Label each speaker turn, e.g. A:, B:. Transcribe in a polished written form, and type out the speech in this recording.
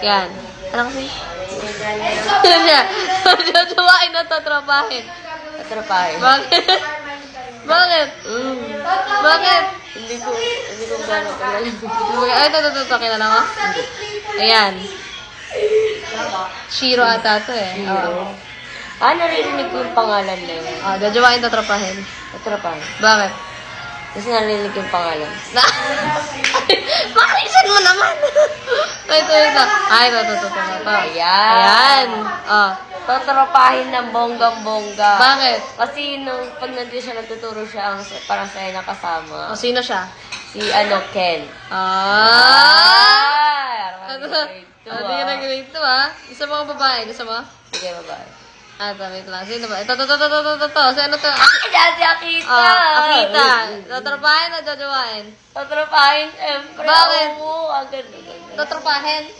A: Yan. Ano kasi? Ano siya? Jojowain na tatrapahin.
B: Tatrapahin.
A: Bakit? Bakit? Bakit?
B: Hindi ko gano'n kalala.
A: Ay, ito. Kilala mo? Ayan. Shiro ata to eh.
B: Shiro. Naririnig ko yung pangalan na yun.
A: Jojowain tatrapahin.
B: Tatrapahin.
A: Bakit?
B: Kasi narinig ko yung pangalan.
A: Pakalisan mo naman! Ito. Ay, ito. Ayan.
B: Tatrapahin ng bonggang-bongga.
A: Bakit?
B: Kasi pag nandun siya, nagtuturo siya, parang sa'yo nakasama.
A: Sino siya?
B: Si Ken.
A: Hindi ka na grade 2 Gusto mo ang babae? Gusto mo?
B: Sige, babae.
A: Wait lang. Sino ba? Ito. Sino to?
B: Diyan si Akita!
A: Akita. Tatrapahin o jojowain?
B: Tatrapahin, siyempre.
A: Bakit?
B: Oo, agad.
A: Tatrapahin?